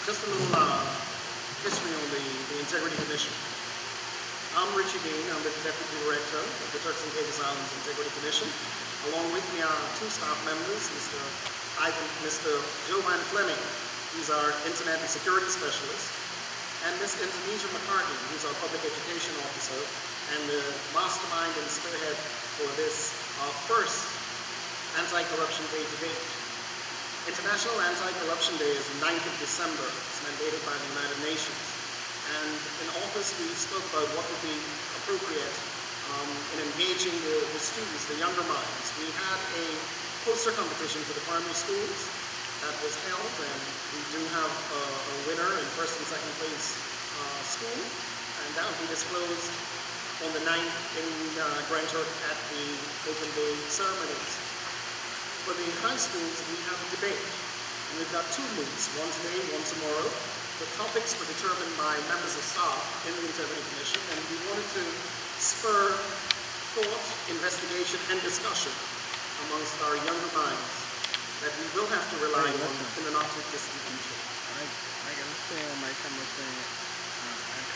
just a little history on the Integrity Commission. I'm Richie Dean. I'm the Deputy Director of the Turks and Caicos Islands Integrity Commission. Along with me are two staff members, Mr. Jovan Fleming, who's our Internet and Security Specialist, and Ms. Indonesia McCartney, who's our Public Education Officer, and the mastermind and spearhead for this, our first Anti-Corruption Day debate. International Anti-Corruption Day is the 9th of December. It's mandated by the United Nations. And in office, we spoke about what would be appropriate in engaging the students, the younger minds. We had a poster competition for the primary schools that was held, and we do have a winner in first and second place school, and that will be disclosed on the 9th in Grand Turk at the Open Day ceremonies. For the high schools, we have a debate. And we've got two moods, one today, one tomorrow. The topics were determined by members of staff in the Integrity Commission, and we wanted to spur thought, investigation, and discussion amongst our younger minds that we will have to rely on in the not-too-distant future.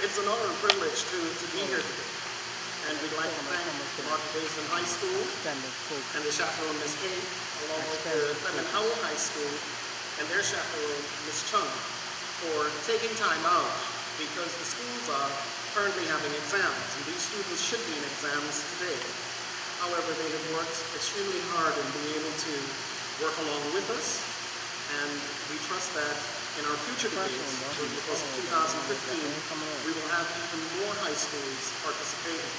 It's an honor and privilege to be here today. And we'd like to thank Mark Basin High School and the chaperone, Ms. Hay, along with the Clement Howell High School and their chaperone, Ms. Chung, for taking time out because the schools are currently having exams, and these students should be in exams today. However, they have worked extremely hard in being able to work along with us, and we trust that in our future debates, during the course of 2015, we will have even more high schools participating.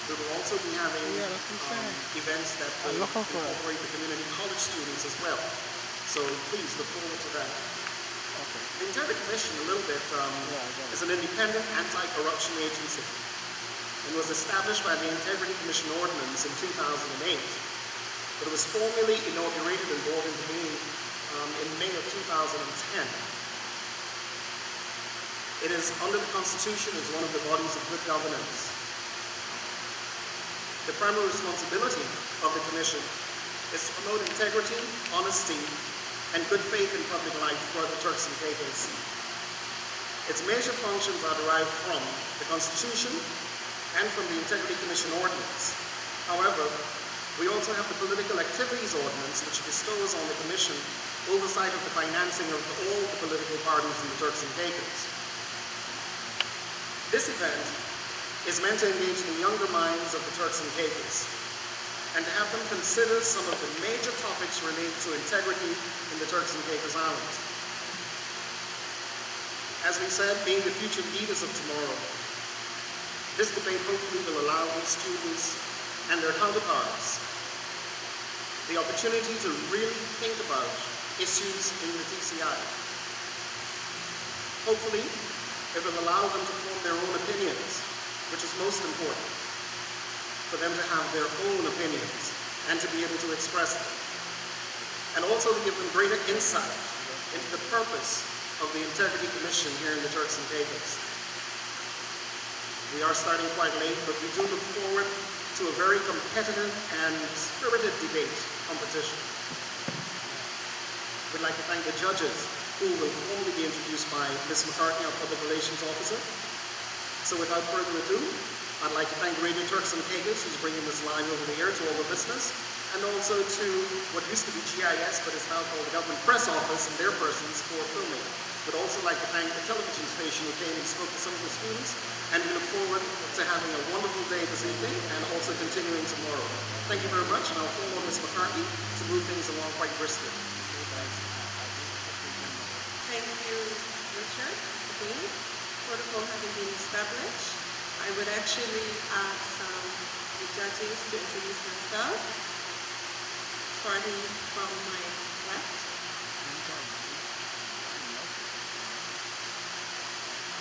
We will also be having events that will incorporate the community college students as well. So please look forward to that. The Integrity Commission, a little bit, is an independent anti-corruption agency and was established by the Integrity Commission Ordinance in 2008. But it was formally inaugurated and brought into being in May of 2010. It is under the Constitution as one of the bodies of good governance. The primary responsibility of the Commission is to promote integrity, honesty, and good faith in public life throughout the Turks and Caicos. Its major functions are derived from the Constitution and from the Integrity Commission Ordinance. However, we also have the Political Activities Ordinance, which bestows on the Commission oversight of the financing of all the political parties in the Turks and Caicos. This event is meant to engage the younger minds of the Turks and Caicos and to have them consider some of the major topics related to integrity in the Turks and Caicos Islands. As we said, being the future leaders of tomorrow, this debate hopefully will allow these students and their counterparts the opportunity to really think about issues in the TCI. Hopefully, it will allow them to form their own opinions, which is most important, for them to have their own opinions and to be able to express them. And also to give them greater insight into the purpose of the Integrity Commission here in the Turks and Caicos. We are starting quite late, but we do look forward to a very competitive and spirited debate competition. We'd like to thank the judges, who will formally be introduced by Ms. McCartney, our Public Relations Officer. So without further ado, I'd like to thank Radio Turks and Caicos, who's bringing this live over the air to all the listeners, and also to what used to be GIS, but is now called the Government Press Office and their persons for filming. We'd also like to thank the television station who came and spoke to some of the students, and we look forward to having a wonderful day this evening and also continuing tomorrow. Thank you very much, and I'll call on Ms. McCartney to move things along quite briskly. Thank you, Richard, Dean. Protocol having been established, I would actually ask the judges to introduce themselves, starting from my left.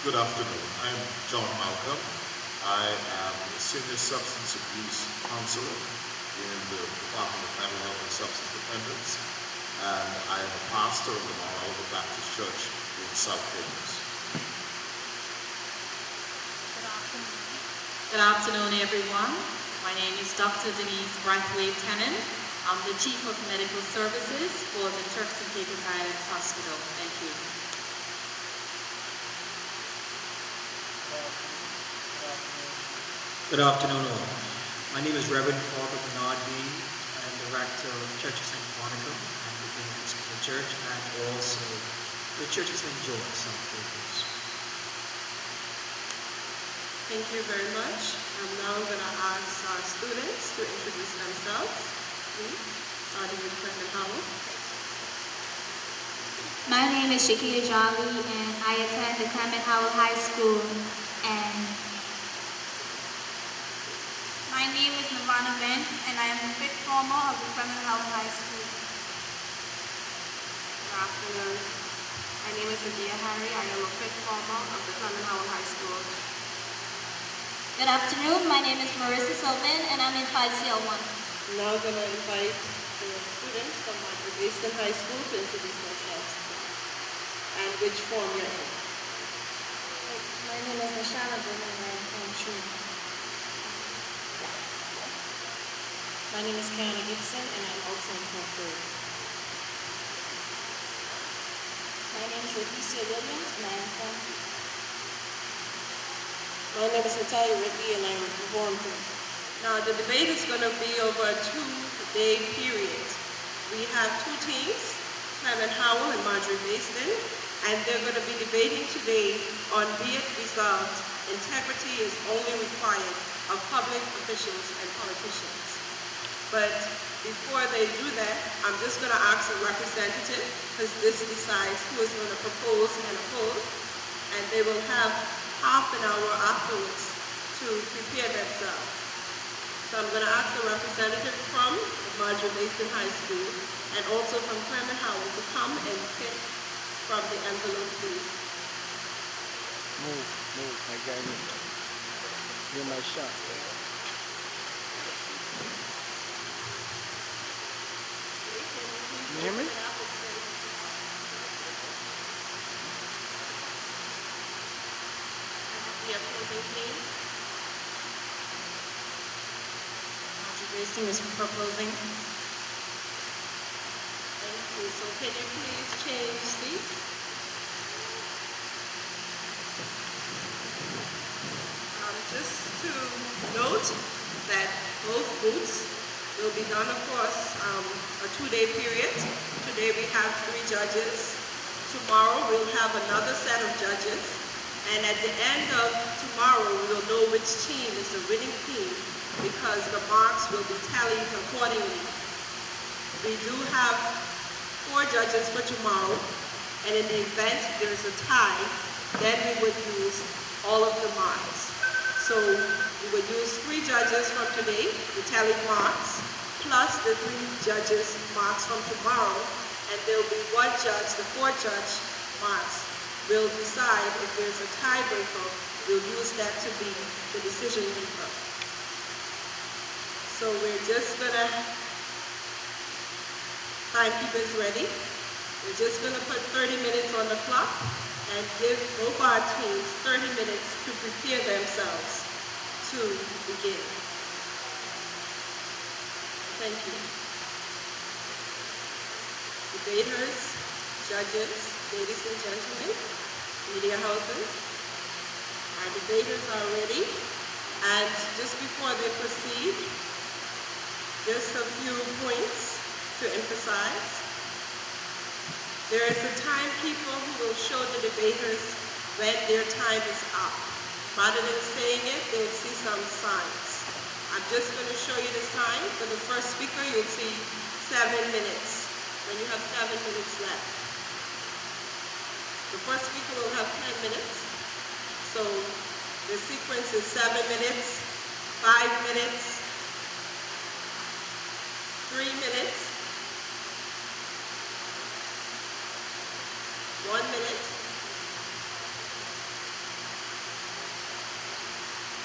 Good afternoon. I'm John Malcolm. I am the Senior Substance Abuse Counselor in the Department of Mental Health and Substance Dependence, and I am a pastor of the Mount Oliver Baptist Church in South Caicos. Good afternoon, everyone. My name is Dr. Denise Brathwaite Tennant. I'm the Chief of Medical Services for the Turks and Caicos Islands Hospital. Thank you. Good afternoon all. My name is Reverend Father Bernard B. I'm the rector of Church of St. Monica, Anglican Episcopal Church, and also the Church of St. George, St. Peters. Thank you very much. I'm now going to ask our students to introduce themselves, please, starting with President Howell. My name is Shakia Jolly, and I attend the Clement Howell High School. And my name is Nirvana Ben, and I am the fifth former of the Clement Howell High School. Good afternoon. My name is Adia Harry. I am a fifth former of the Clement Howell High School. good afternoon. My name is Marissa Sylvan, and I'm in 5CL1. I'm now going to invite the students from Madrid Eastern High School to introduce themselves and which form you're in. My name is Michelle Abuna, and I'm from True. My name is Kiana Gibson, and I'm also in Form 3. My name is Leticia Williams, and I am from My name is Natalia Ricky, and I'm in Form 3. Now, the debate is going to be over a 2-day period. We have two teams, Clement Howell and Marjorie Baston, and they're going to be debating today on be it resolved, integrity is only required of public officials and politicians. But before they do that, I'm just going to ask a representative, because this decides who is going to propose and oppose, and they will have half an hour afterwards to prepare themselves. So I'm going to ask the representative from Marjorie Baston High School and also from Clement Howell to come and pick from the envelope, please. Move, my guy. You're my shot. You hear me? The opposing team. Marjorie Baston is proposing. Thank you. So can you please change seats? Just to note that both booths will be done across a 2-day period. Today we have 3 judges. Tomorrow we'll have another set of judges. And at the end of tomorrow, we'll know which team is the winning team because the marks will be tallied accordingly. We do have 4 judges for tomorrow, and in the event there's a tie, then we would use all of the marks. So we would use 3 judges from today, the tallied marks, plus the 3 judges' marks from tomorrow, and there'll be 1 judge, the 4th judge marks. We'll decide if there's a tiebreaker, we'll use that to be the decision maker. So we're just gonna, timekeepers ready. We're just gonna put 30 minutes on the clock and give both our teams 30 minutes to prepare themselves to begin. Thank you. Debaters, judges, ladies and gentlemen, media houses, our debaters are ready. And just before they proceed, just a few points to emphasize. There is a timekeeper who will show the debaters when their time is up. Rather than saying it, they'll see some signs. I'm just going to show you the sign. For the first speaker, you'll see 7 minutes. Then you have 7 minutes left. The first speaker will have 10 minutes. So the sequence is 7 minutes, 5 minutes, 3 minutes, 1 minute,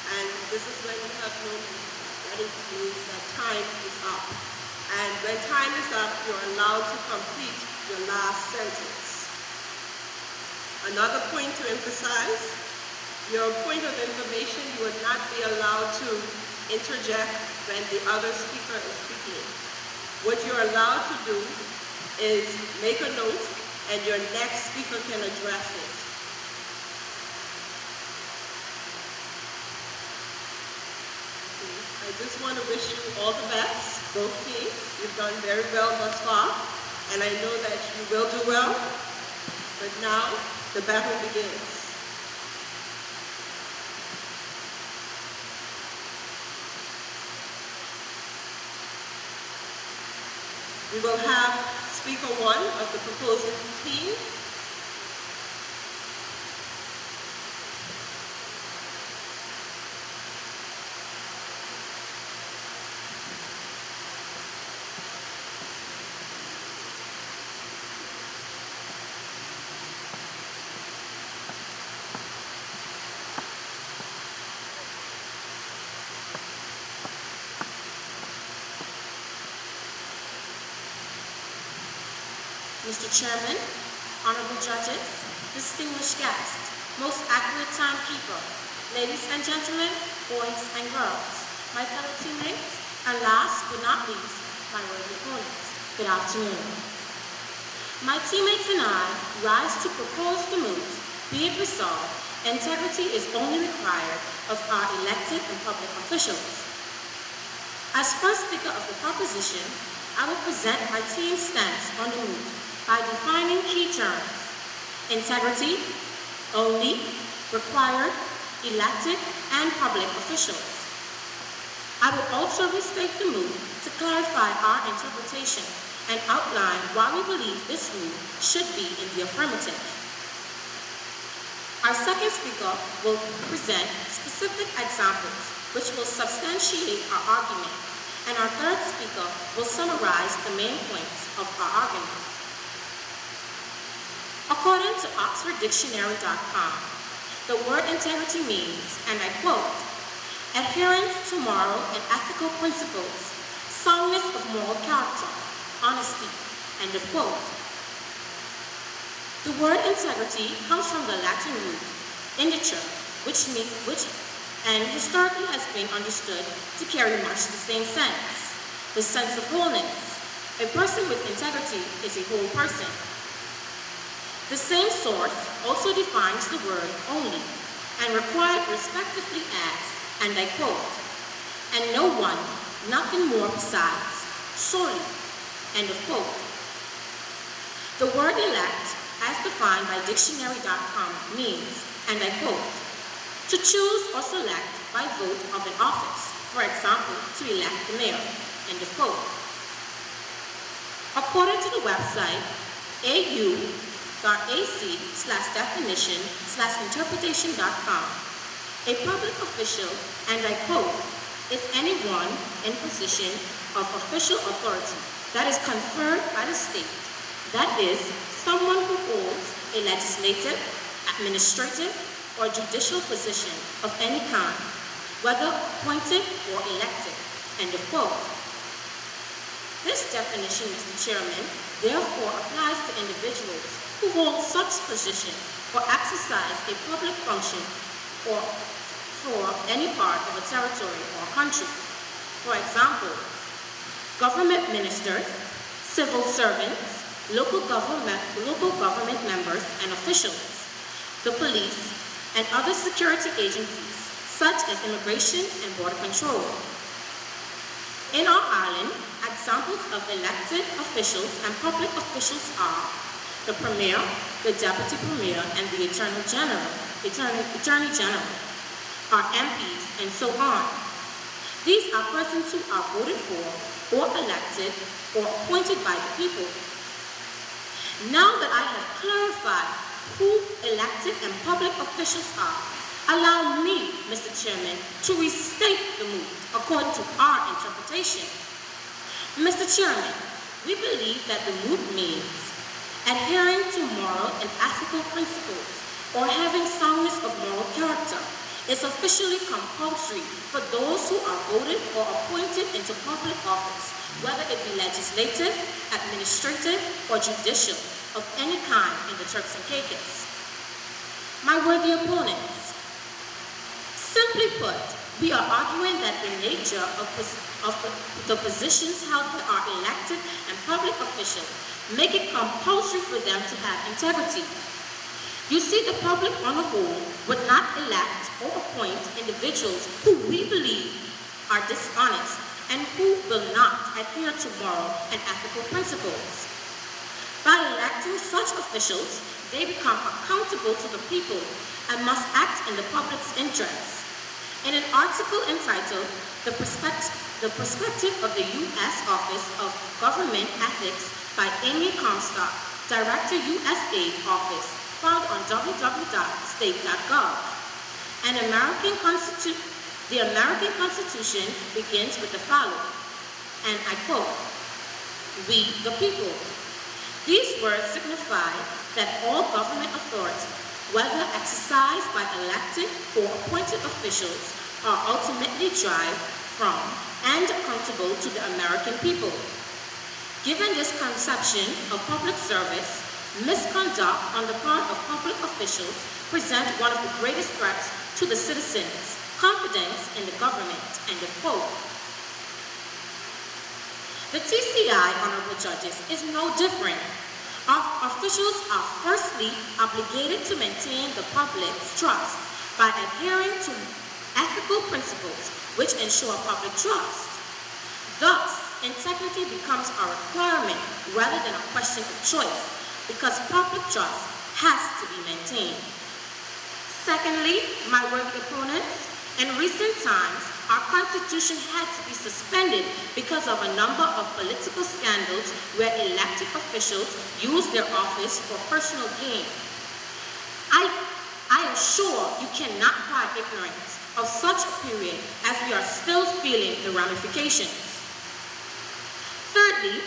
and this is when you have no minutes. That means that time is up. And when time is up, you're allowed to complete your last sentence. Another point to emphasize, your point of information, you would not be allowed to interject when the other speaker is speaking. What you're allowed to do is make a note and your next speaker can address it. I just want to wish you all the best, both teams. You've done very well thus far, and I know that you will do well. But now, the battle begins. We will have speaker one of the proposing team. Mr. Chairman, honorable judges, distinguished guests, most accurate timekeeper, ladies and gentlemen, boys and girls, my fellow teammates, and last but not least, my worthy opponents, good afternoon. My teammates and I rise to propose the move, be it resolved, integrity is only required of our elected and public officials. As first speaker of the proposition, I will present my team's stance on the move by defining key terms: integrity, only, required, elected, and public officials. I will also restate the move to clarify our interpretation and outline why we believe this move should be in the affirmative. Our second speaker will present specific examples which will substantiate our argument, and our third speaker will summarize the main points of our argument. According to OxfordDictionary.com, the word integrity means, and I quote, adherence to moral and ethical principles, soundness of moral character, honesty, end of quote. The word integrity comes from the Latin root inditure, which and historically has been understood to carry much the same sense, the sense of wholeness. A person with integrity is a whole person. The same source also defines the word only and required respectively as, and I quote, and no one, nothing more besides, solely, end of quote. The word elect, as defined by dictionary.com, means, and I quote, to choose or select by vote of an office, for example, to elect the mayor, end of quote. According to the website, au.ac/definition/interpretation.com, a public official, and I quote, is anyone in position of official authority that is conferred by the state, that is, someone who holds a legislative, administrative, or judicial position of any kind, whether appointed or elected, end of quote. This definition, Mr. Chairman, therefore applies to individuals who hold such position or exercise a public function or for any part of a territory or country. For example, government ministers, civil servants, local government members and officials, the police, and other security agencies, such as Immigration and Border Control. In our island, examples of elected officials and public officials are the Premier, the Deputy Premier, and the Attorney General, our MPs, and so on. These are persons who are voted for, or elected, or appointed by the people. Now that I have clarified who elected and public officials are, allow me, Mr. Chairman, to restate the move according to our interpretation. Mr. Chairman, we believe that the move means adhering to moral and ethical principles or having soundness of moral character is officially compulsory for those who are voted or appointed into public office, whether it be legislative, administrative, or judicial, of any kind in the Turks and Caicos. My worthy opponents, simply put, we are arguing that the nature of the positions held by our elected and public officials make it compulsory for them to have integrity. You see, the public on the whole would not elect or appoint individuals who we believe are dishonest and who will not adhere to moral and ethical principles. By electing such officials, they become accountable to the people and must act in the public's interest. In an article entitled The Perspective of the U.S. Office of Government Ethics by Amy Comstock, Director USA Office, found on www.state.gov, the American Constitution begins with the following, and I quote, "We the people." These words signify that all government authority, whether exercised by elected or appointed officials, are ultimately derived from and accountable to the American people. Given this conception of public service, misconduct on the part of public officials present one of the greatest threats to the citizens' confidence in the government, end of quote. The TCI, honorable judges, is no different. Our officials are firstly obligated to maintain the public's trust by adhering to ethical principles which ensure public trust. Thus, integrity becomes a requirement rather than a question of choice because public trust has to be maintained. Secondly, my worthy opponents, in recent times, our Constitution had to be suspended because of a number of political scandals where elected officials used their office for personal gain. I am sure you cannot cry ignorance of such a period as we are still feeling the ramifications. Thirdly,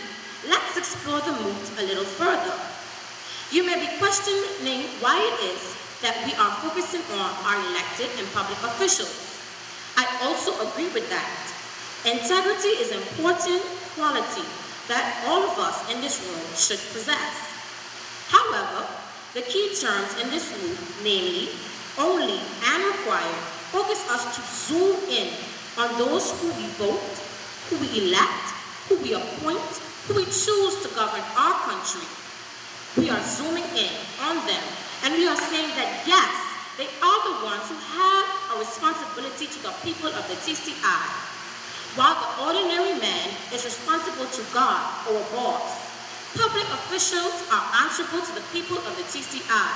let's explore the moot a little further. You may be questioning why it is that we are focusing on our elected and public officials. I also agree with that. Integrity is an important quality that all of us in this room should possess. However, the key terms in this loop, namely only and required, focus us to zoom in on those who we vote, who we elect, who we appoint, who we choose to govern our country. We are zooming in on them, and we are saying that yes, they are the ones who have a responsibility to the people of the TCI, while the ordinary man is responsible to God or a boss. Public officials are answerable to the people of the TCI.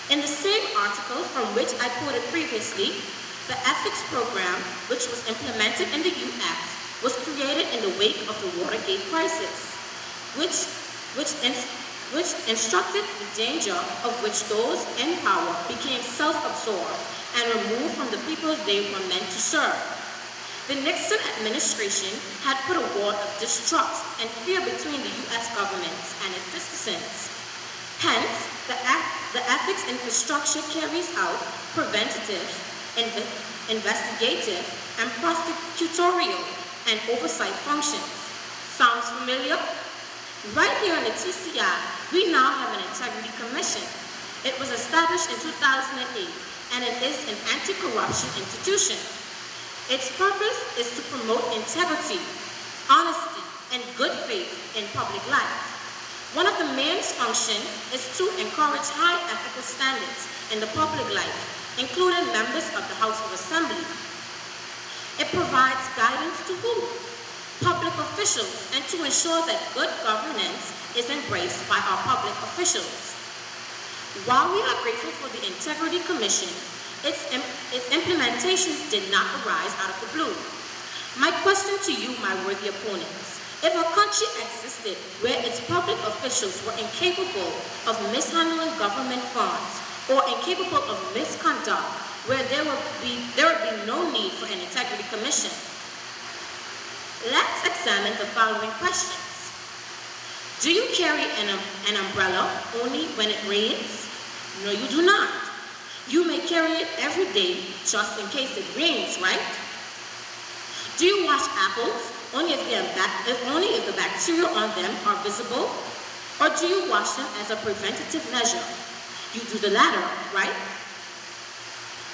In the same article from which I quoted previously, the ethics program, which was implemented in the U.S., was created in the wake of the Watergate crisis, which instructed the danger of which those in power became self-absorbed and removed from the people they were meant to serve. The Nixon administration had put a wall of distrust and fear between the U.S. government and its citizens. Hence, the ethics infrastructure carries out preventative, investigative, and prosecutorial and oversight functions. Sounds familiar? Right here in the TCI, we now have an Integrity Commission. It was established in 2008, and it is an anti-corruption institution. Its purpose is to promote integrity, honesty, and good faith in public life. One of the main functions is to encourage high ethical standards in the public life, including members of the House of Assembly. It provides guidance to who? Public officials, and to ensure that good governance is embraced by our public officials. While we are grateful for the Integrity Commission, its implementations did not arise out of the blue. My question to you, my worthy opponents, if a country existed where its public officials were incapable of mishandling government funds or incapable of misconduct, where there would be no need for an Integrity Commission, let's examine the following questions. Do you carry an umbrella only when it rains? No, you do not. You may carry it every day just in case it rains, right? Do you wash apples only if the bacteria on them are visible? Or do you wash them as a preventative measure? You do the latter, right?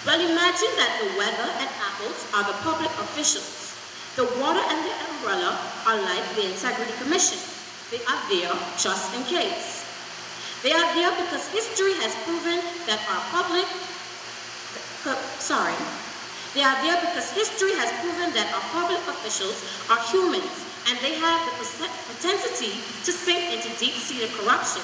Well, imagine that the weather and apples are the public officials. The water and the umbrella are like the Integrity Commission. They are there just in case. They are there because history has proven that They are there because history has proven that our public officials are humans and they have the propensity to sink into deep-seated corruption.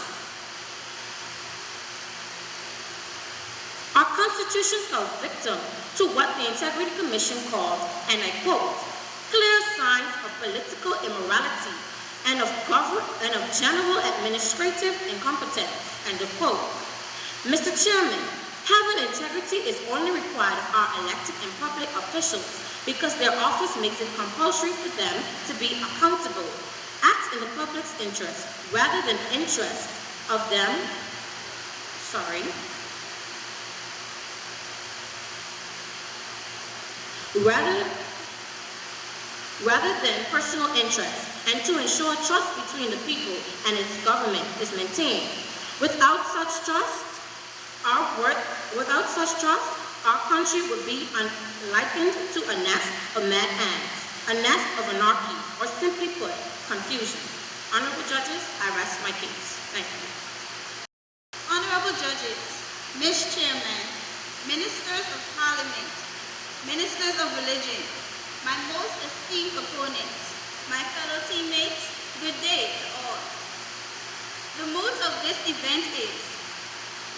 Our Constitution fell victim to what the Integrity Commission called, and I quote, clear signs of political immorality and of general administrative incompetence, end of quote. Mr. Chairman, having integrity is only required of our elected and public officials because their office makes it compulsory for them to be accountable, act in the public's interest rather than interest of them, rather than personal interest, and to ensure trust between the people and its government is maintained. Without such trust, our country would be likened to a nest of mad ants, a nest of anarchy, or simply put, confusion. Honorable judges, I rest my case. Thank you. Honorable judges, Ms. Chairman, Ministers of Parliament, Ministers of Religion, my most esteemed opponents, my fellow teammates, good day to all. The moot of this event is,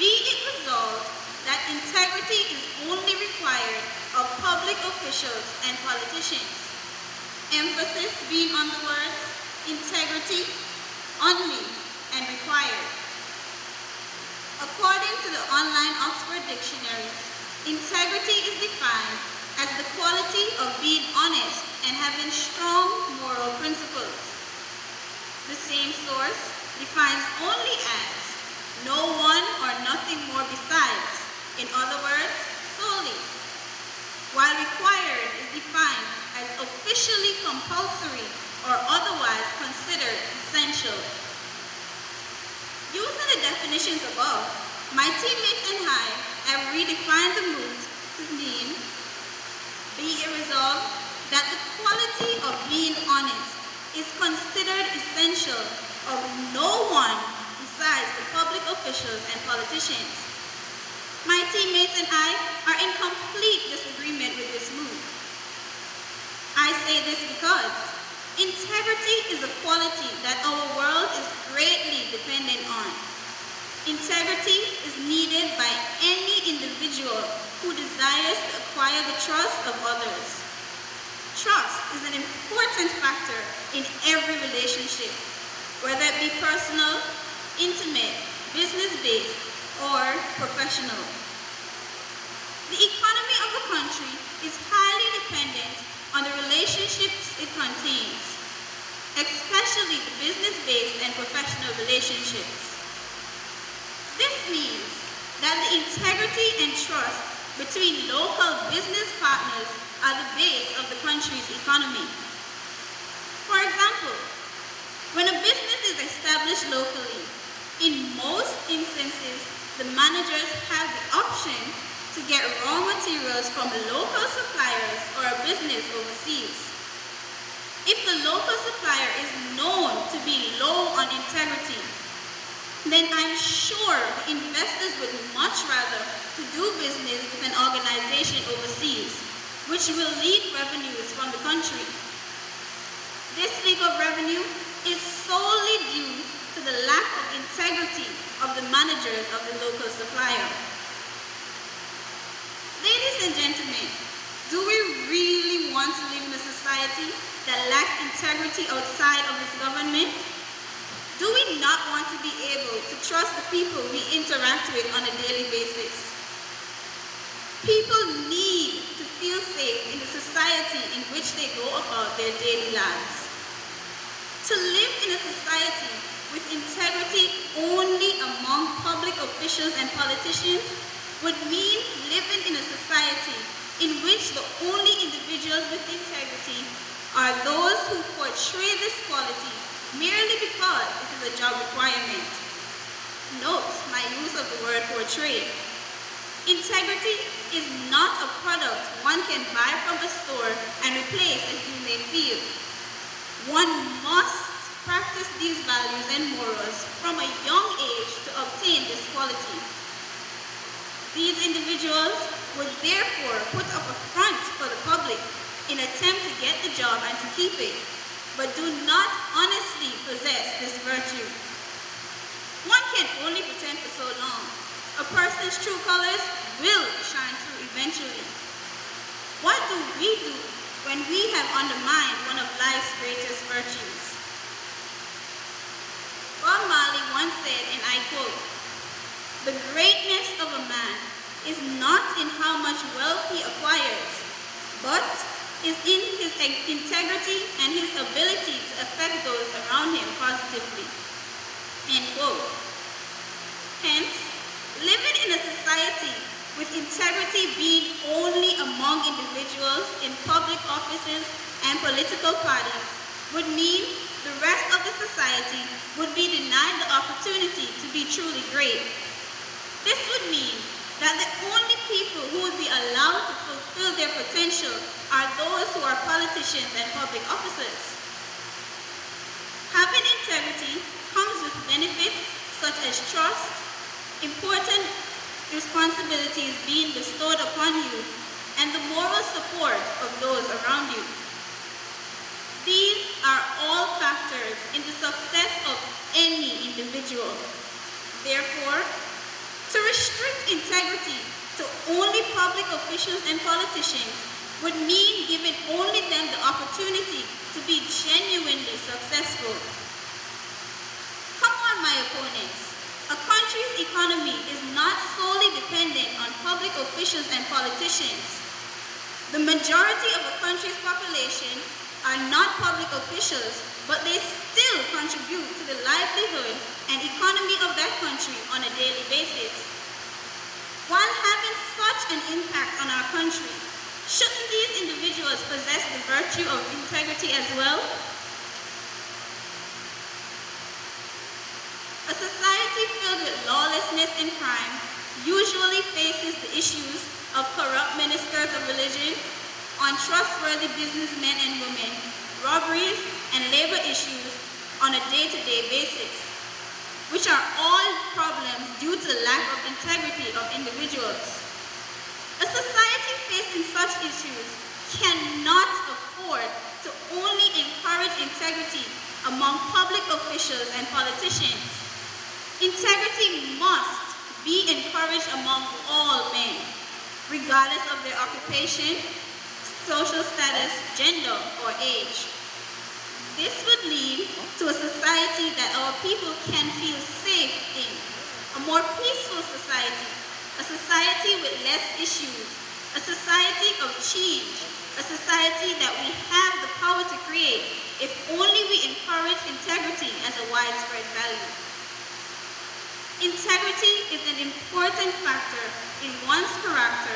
be it resolved that integrity is only required of public officials and politicians. Emphasis being on the words integrity, only, and required. According to the online Oxford dictionaries, integrity is defined as the quality of being honest and having strong moral principles. The same source defines only as no one or nothing more besides, in other words, solely, while required is defined as officially compulsory or otherwise considered essential. Using the definitions above, my teammates and I have redefined the moot to mean, be it resolved that the quality of being honest is considered essential of no one besides the public officials and politicians. My teammates and I are in complete disagreement with this move. I say this because integrity is a quality that our world is greatly dependent on. Integrity is needed by any individual who desires to acquire the trust of others. Trust is an important factor in every relationship, whether it be personal, intimate, business-based, or professional. The economy of a country is highly dependent on the relationships it contains, especially the business-based and professional relationships. This means that the integrity and trust between local business partners are the base of the country's economy. For example, when a business is established locally, in most instances, the managers have the option to get raw materials from local suppliers or a business overseas. If the local supplier is known to be low on integrity, then I'm sure the investors would much rather to do business with an organization overseas, which will lead revenues from the country. This leak of revenue is solely due to the lack of integrity of the managers of the local supplier. Ladies and gentlemen, do we really want to live in a society that lacks integrity outside of this government? Do we not want to be able to trust the people we interact with on a daily basis? People need to feel safe in the society in which they go about their daily lives. To live in a society with integrity only among public officials and politicians would mean living in a society in which the only individuals with integrity are those who portray this quality merely because it is a job requirement. Note my use of the word portray. Integrity is not a product one can buy from a store and replace as you may feel. One must practice these values and morals from a young age to obtain this quality. These individuals would therefore put up a front for the public in attempt to get the job and to keep it, but do not honestly possess this virtue. One can only pretend for so long. A person's true colors will shine through eventually. What do we do when we have undermined one of life's greatest virtues? Bob Marley once said, and I quote, "The greatness of a man is not in how much wealth he acquires, but is in his integrity and his ability to affect those around him positively." End quote. Hence, living in a society with integrity being only among individuals in public offices and political parties would mean the rest of the society would be denied the opportunity to be truly great. This would mean that the only people who would be allowed to fulfill their potential are those who are politicians and public officers. Having integrity comes with benefits such as trust, important responsibilities being bestowed upon you, and the moral support of those around you. These are all factors in the success of any individual. Therefore, to restrict integrity to only public officials and politicians would mean giving only them the opportunity to be genuinely successful. Come on, my opponents. A country's economy is not solely dependent on public officials and politicians. The majority of a country's population are not public officials, but they still contribute to the livelihood and economy of that country on a daily basis. While having such an impact on our country, shouldn't these individuals possess the virtue of integrity as well? A society filled with lawlessness and crime usually faces the issues of corrupt ministers of religion, untrustworthy businessmen and women, robberies, and labor issues on a day-to-day basis, which are all problems due to the lack of integrity of individuals. A society facing such issues cannot afford to only encourage integrity among public officials and politicians. Integrity must be encouraged among all men, regardless of their occupation, social status, gender, or age. This would lead to a society that our people can feel safe in, a more peaceful society, a society with less issues, a society of change, a society that we have the power to create if only we encourage integrity as a widespread value. Integrity is an important factor in one's character,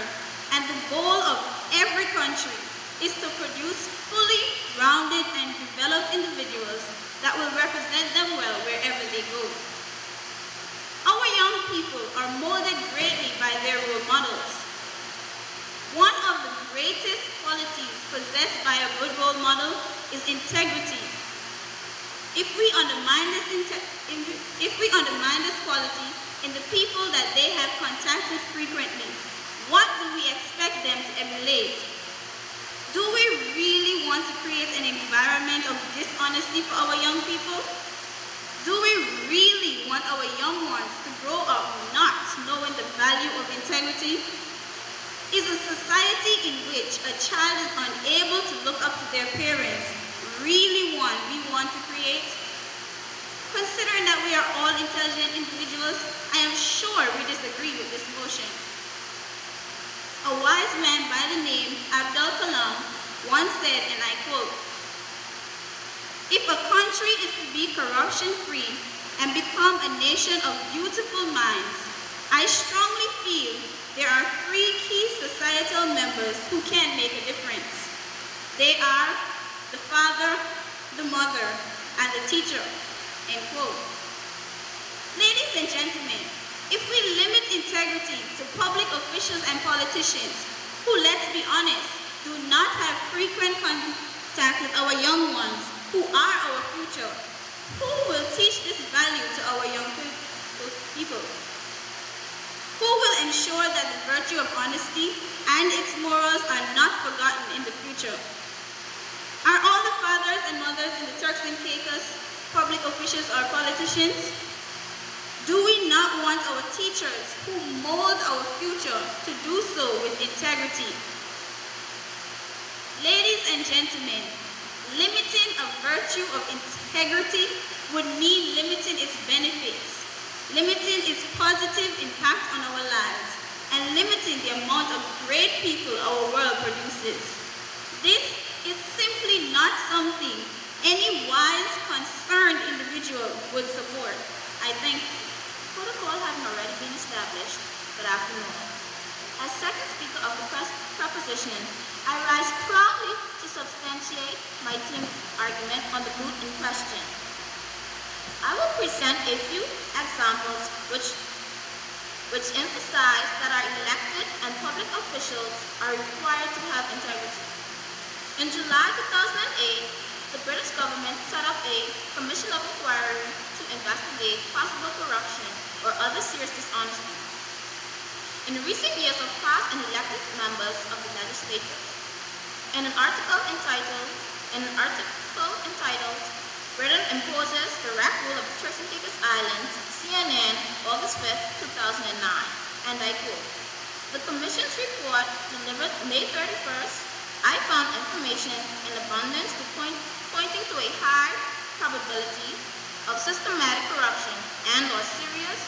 and the goal of every country is to produce fully rounded and developed individuals that will represent them well wherever they go. Our young people are molded greatly by their role models. One of the greatest qualities possessed by a good role model is integrity. If we undermine this quality in the people that they have contact with frequently, what do we expect them to emulate? Do we really want to create an environment of dishonesty for our young people? Do we really want our young ones to grow up not knowing the value of integrity? Is a society in which a child is unable to look up to their parents really one we want to create? Considering that we are all intelligent individuals, I am sure we disagree with this motion. A wise man by the name Abdul Kalam once said, and I quote, "If a country is to be corruption-free and become a nation of beautiful minds, I strongly feel there are three key societal members who can make a difference. They are the father, the mother, and the teacher." End quote. Ladies and gentlemen, if we limit integrity to public officials and politicians who, let's be honest, do not have frequent contact with our young ones who are our future, who will teach this value to our young people? Who will ensure that the virtue of honesty and its morals are not forgotten in the future. Are all the fathers and mothers in the Turks and Caicos public officials or politicians? Do we not want our teachers who mold our future to do so with integrity? Ladies and gentlemen, limiting a virtue of integrity would mean limiting its benefits, limiting its positive impact on our lives, and limiting the amount of great people our world produces. This is simply not something any wise, concerned individual would support. I thank you. Protocol having already been established, good afternoon. As second speaker of the proposition, I rise proudly to substantiate my team's argument on the moot in question. I will present a few examples which emphasize that our elected and public officials are required to have integrity. In July 2008, the British government set up a commission of inquiry to investigate possible corruption or other serious dishonesty in recent years of past and elected members of the legislature. In an article entitled Britain Imposes Direct Rule of the Turks and Caicos Islands, CNN, August 5, 2009, and I quote, "The Commission's report delivered May 31st, I found information in abundance pointing to a high probability of systematic corruption and or serious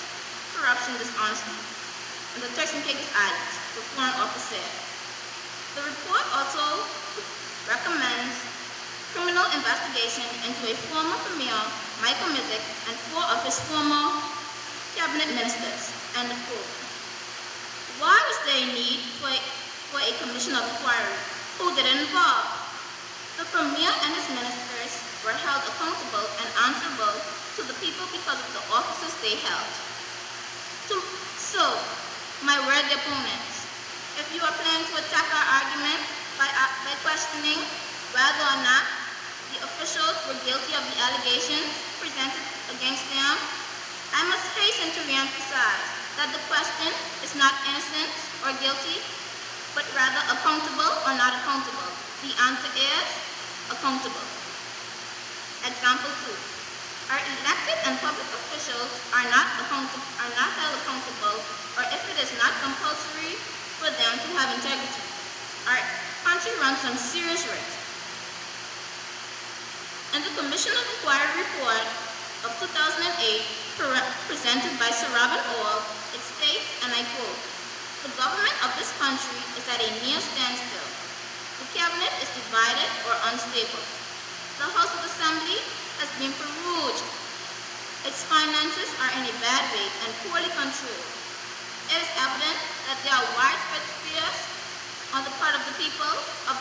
corruption dishonesty in the Turks and Caicos Islands," the Foreign Office said. The report also recommends criminal investigation into a former Premier, Michael Mizik, and 4 of his former cabinet ministers, end of quote. Why was there a need for a commission of inquiry? Who did it involve? The Premier and his ministers were held accountable and answerable to the people because of the offices they held. So, my worthy opponents, if you are planning to attack our argument by questioning whether or not the officials were guilty of the allegations presented against them, I must hasten to reemphasize that the question is not innocent or guilty, but rather accountable or not accountable. The answer is accountable. Example 2. Our elected and public officials are not held accountable, or if it is not compulsory for them to have integrity, our country runs some serious risk. In the Commission of Inquiry report of 2008, presented by Sir Robin Orr, it states, and I quote, "The government of this country is at a near standstill. The cabinet is divided or unstable. The House of Assembly has been purged. Its finances are in a bad way and poorly controlled. It is evident that there are widespread fears on the part of the people of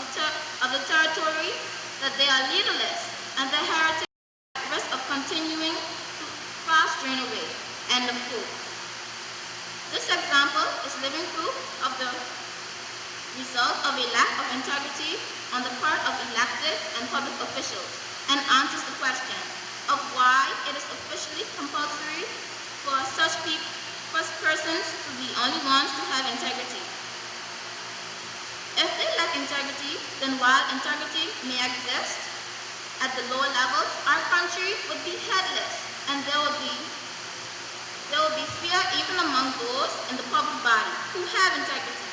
the territory that they are leaderless and their heritage is at risk of continuing to fast drain away," end of quote. This example is living proof of the result of a lack of integrity on the part of elected and public officials, and answers the question of why it is officially compulsory for such persons to be only ones to have integrity. If they lack integrity, then while integrity may exist at the lower levels, our country would be headless, and there will be fear even among those in the public body who have integrity.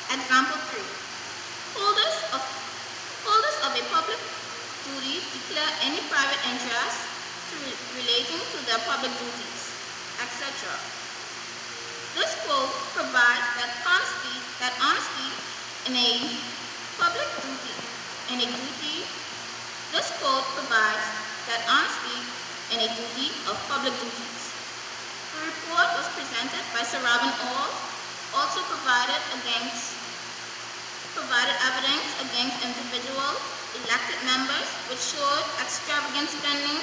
Example 3. Holders of a public duty declare any private interest relating to their public duties, etc. This quote provides that honesty in a public duty. This quote provides that honesty in a duty of public duties. The report was presented by Sir Robin Orr, also provided evidence against individual elected members which showed extravagant spending,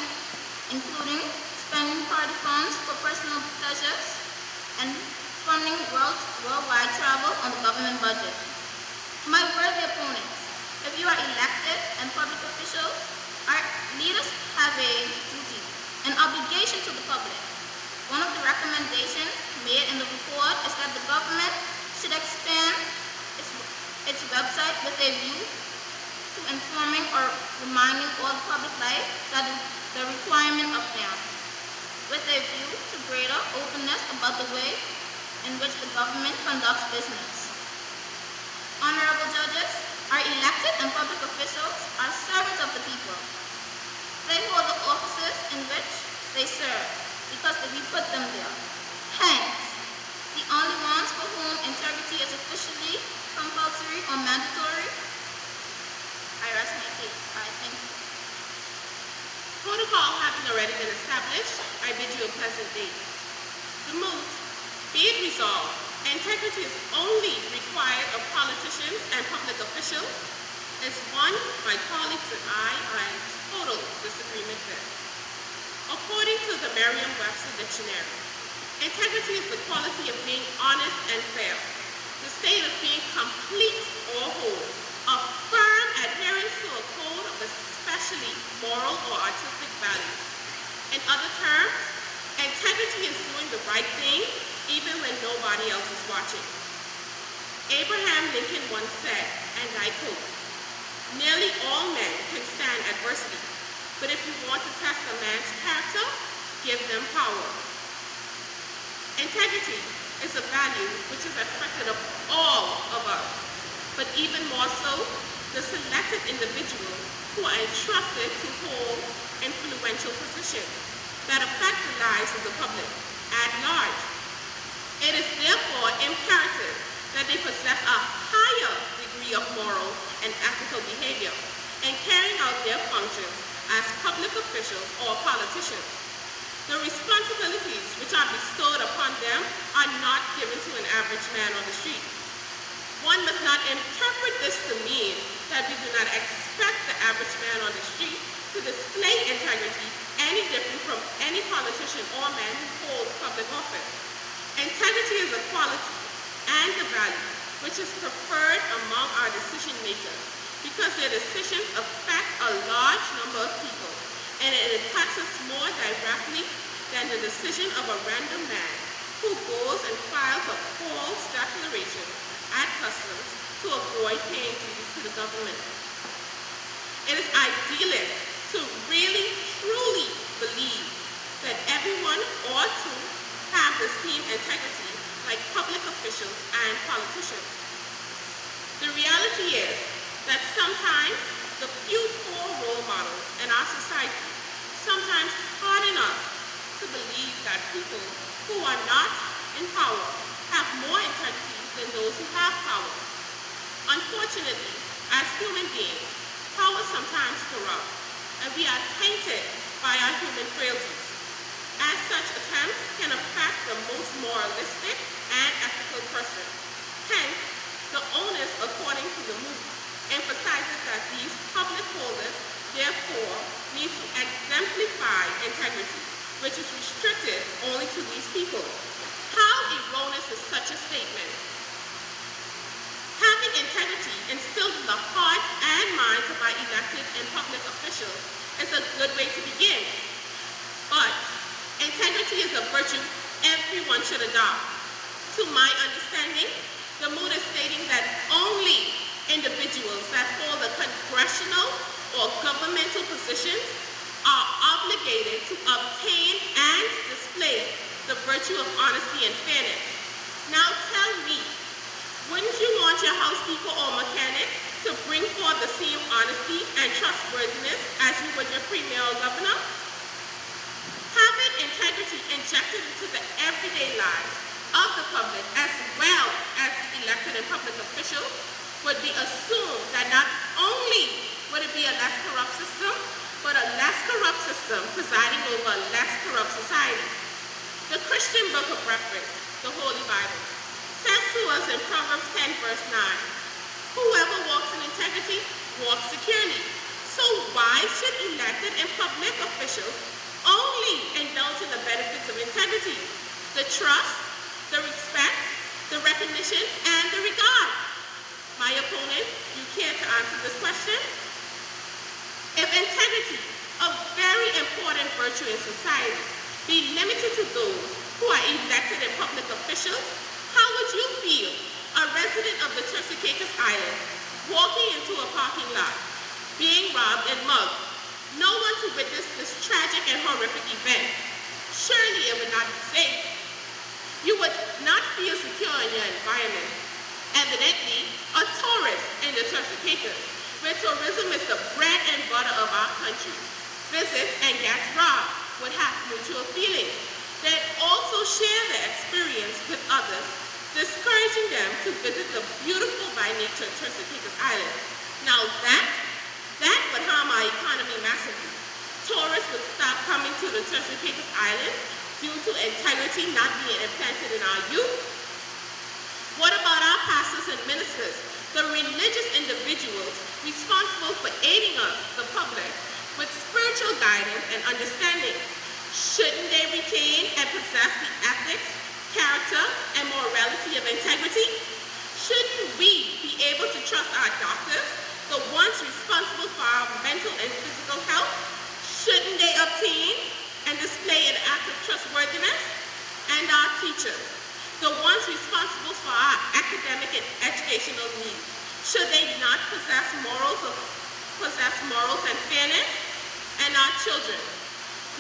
including spending party funds for personal pleasures and funding worldwide travel on the government budget. My worthy opponents, if you are elected and public officials, our leaders have a duty, an obligation to the public. One of the recommendations made in the report is the government should expand its website with a view to informing or reminding all public life that is the requirement of them, with a view to greater openness about the way in which the government conducts business. Honorable judges, our elected and public officials are servants of the people. They hold the offices in which they serve because we put them there. Hence, the only ones for whom integrity is officially compulsory or mandatory. I rest my case. I thank you. Protocol having already been established, I bid you a pleasant day. The moot, be it resolved, integrity is only required of politicians and public officials, is one my colleagues and I are in total disagreement with. According to the Merriam-Webster Dictionary, integrity is the quality of being honest and fair, the state of being complete or whole, a firm adherence to a code of especially moral or artistic values. In other terms, integrity is doing the right thing even when nobody else is watching. Abraham Lincoln once said, and I quote, "Nearly all men can stand adversity, but if you want to test a man's character, give them power." Integrity is a value which is expected of all of us, but even more so, the selected individuals who are entrusted to hold influential positions that affect the lives of the public at large. It is therefore imperative that they possess a higher degree of moral and ethical behavior in carrying out their functions as public officials or politicians. The responsibilities which are bestowed upon them are not given to an average man on the street. One must not interpret this to mean that we do not expect the average man on the street to display integrity any different from any politician or man who holds public office. Integrity is a quality and a value which is preferred among our decision makers because their decisions affect a large number of people, and it impacts us more directly than the decision of a random man who goes and files a false declaration at customs to avoid paying duties to the government. It is idyllic to really, truly believe that everyone ought to have the same integrity like public officials and politicians. The reality is that sometimes the few poor role models in our society sometimes harden us to believe that people who are not in power have more integrity than those who have power. Unfortunately, as human beings, power sometimes corrupts, and we are tainted by our human frailties. As such, attempts can affect the most moralistic and ethical person. Hence, the onus, according to the MOOC, emphasizes that these public holders, therefore, need to exemplify integrity, which is restricted only to these people. How erroneous is such a statement? Having integrity instilled in the hearts and minds of our elected and public officials is a good way to begin. But integrity is a virtue everyone should adopt. To my understanding, the mood is stating that only individuals that hold a congressional or governmental positions are obligated to obtain and display the virtue of honesty and fairness. Now tell me, wouldn't you want your housekeeper or mechanic to bring forth the same honesty and trustworthiness as you would your premier or governor? Having integrity injected into the everyday lives of the public as well as elected and public officials would be assumed that not only would it be a less corrupt system, but a less corrupt system presiding over a less corrupt society. The Christian book of reference, the Holy Bible, says to us in Proverbs 10 verse 9, "Whoever walks in integrity walks securely." So why should elected and public officials only indulge in the benefits of integrity? The trust, the respect, the recognition, and the regard. My opponent, you care to answer this question? If integrity, a very important virtue in society, be limited to those who are elected and public officials, How would you feel, a resident of the Turks and Caicos Islands, walking into a parking lot, being robbed and mugged? No one to witness this tragic and horrific event. Surely it would not be safe. You would not feel secure in your environment. Evidently, a tourist in the Turks and Caicos, where tourism is the bread and butter of our country, visits and gets robbed, would have mutual feelings. They'd also share their experience with others, discouraging them to visit the beautiful by nature Turks and Caicos Island. Now that would harm our economy massively. Tourists would stop coming to the Turks and Caicos Islands due to integrity not being implanted in our youth. What about our pastors and ministers, the religious individuals responsible for aiding us, the public, with spiritual guidance and understanding? Shouldn't they retain and possess the ethics, character, and morality of integrity? Shouldn't we be able to trust our doctors, the ones responsible for our mental and physical health? Shouldn't they obtain and display an act of trustworthiness? And our teachers, the ones responsible for our academic and educational needs, should they not possess morals and fairness? And our children,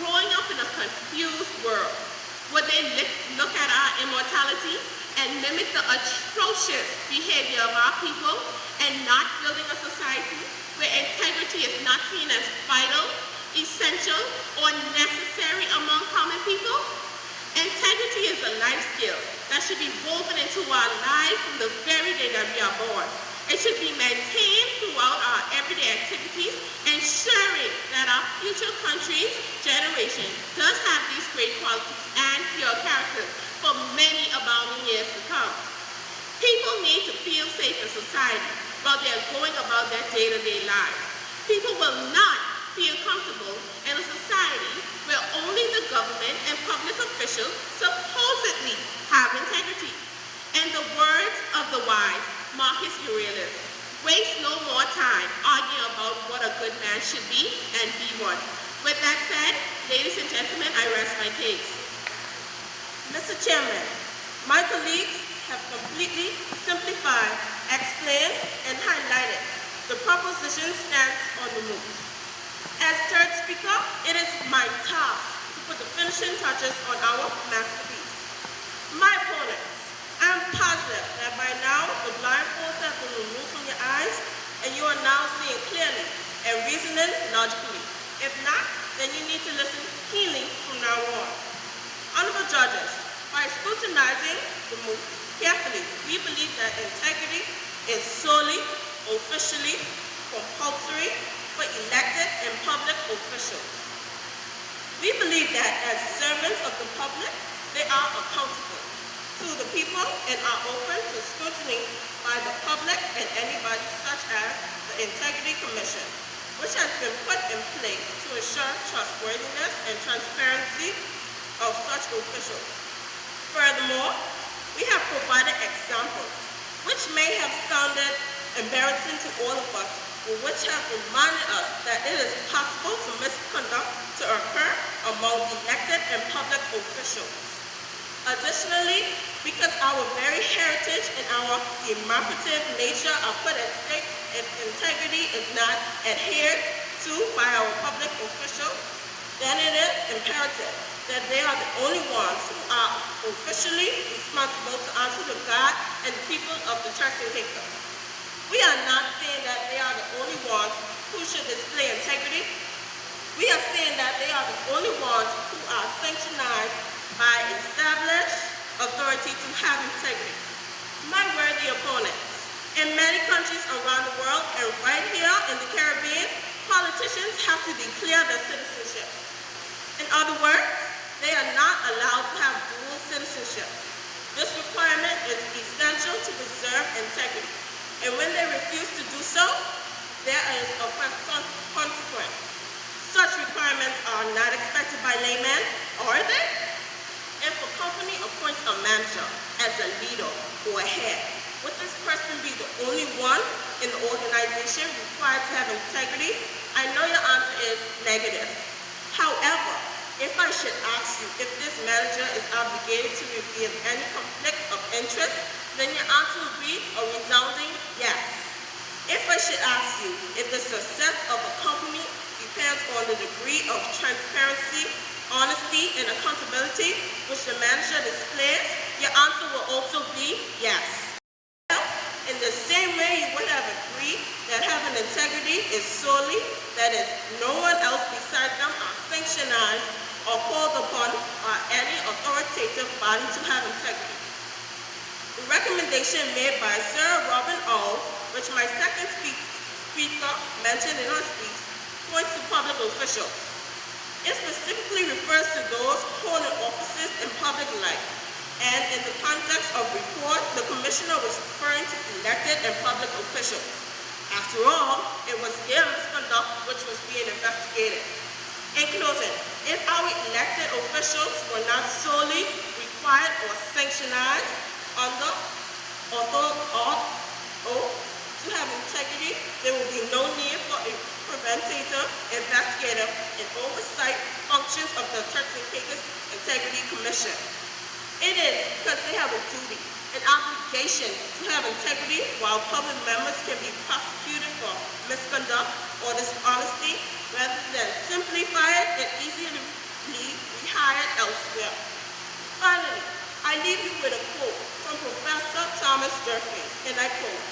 growing up in a confused world, would they look at our immortality and mimic the atrocious behavior of our people and not building a society where integrity is not seen as vital, essential, or necessary among common people? Integrity is a life skill that should be woven into our lives from the very day that we are born. It should be maintained throughout our everyday activities, ensuring that our future country's generation does have these great qualities and pure character for many abounding years to come. People need to feel safe in society while they are going about their day-to-day lives. People will not feel comfortable in a society where only the government and public officials supposedly have integrity. In the words of the wise Marcus Aurelius, waste no more time arguing about what a good man should be and be one. With that said, ladies and gentlemen, I rest my case. Mr. Chairman, my colleagues have completely simplified, explained, and highlighted the proposition stance on the move. As third speaker, it is my task to put the finishing touches on our masterpiece. My opponents, I'm positive that by now the blindfolds have been removed from your eyes and you are now seeing clearly and reasoning logically. If not, then you need to listen keenly from now on. Honorable judges, by scrutinizing the move carefully, we believe that integrity is solely, officially, compulsory for elected and public officials. We believe that as servants of the public, they are accountable to the people and are open to scrutiny by the public and anybody such as the Integrity Commission, which has been put in place to ensure trustworthiness and transparency of such officials. Furthermore, we have provided examples which may have sounded embarrassing to all of us, but which have reminded us that it is possible for misconduct to occur among elected and public officials. Additionally, because our very heritage and our democratic nature are put at stake if integrity is not adhered to by our public officials, then it is imperative that they are the only ones who are officially responsible to answer to God and the people of the Turks and Caicos. We are not saying that they are the only ones who should display integrity. We are saying that they are the only ones who are sanctioned by established authority to have integrity. My worthy opponents, in many countries around the world and right here in the Caribbean, politicians have to declare their citizenship. In other words, they are not allowed to have dual citizenship. This requirement is essential to preserve integrity. And when they refuse to do so, there is a consequence. Such requirements are not expected by laymen, are they? If a company appoints a manager as a leader or a head, would this person be the only one in the organization required to have integrity? I know your answer is negative. However, if I should ask you if this manager is obligated to reveal any conflict of interest, then your answer would be a resounding yes. If I should ask you if the success of a company depends on the degree of transparency, honesty, and accountability which the manager displays, your answer will also be yes. In the same way, you would have agreed that having integrity is solely, that is, no one else besides them are sanctioned or called upon by any authoritative body to have integrity. The recommendation made by Sir Robin Owl, which my second speaker mentioned in her speech, points to public officials. It specifically refers to those holding offices in public life. And in the context of report, the commissioner was referring to elected and public officials. After all, it was their misconduct which was being investigated. In closing, if our elected officials were not solely required or sanctioned under oath to have integrity, there will be no need for a preventative, investigative, and oversight functions of the Turks and Caicos Integrity Commission. It is because they have a duty, an obligation to have integrity, while public members can be prosecuted for misconduct or dishonesty rather than simply fired and easily rehired elsewhere. Finally, I leave you with a quote from Professor Thomas Durkins, and I quote,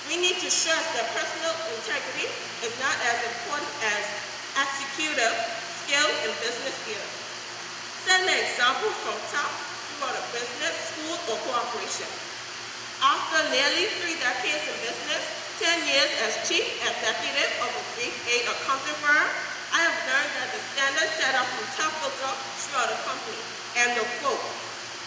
"We need to stress that personal integrity is not as important as executive skill in business either." Set an example from top throughout a business, school, or corporation. After nearly 3 decades in business, 10 years as chief executive of a Big 8 accounting firm, I have learned that the standards set up from top filter throughout a company. And the quote,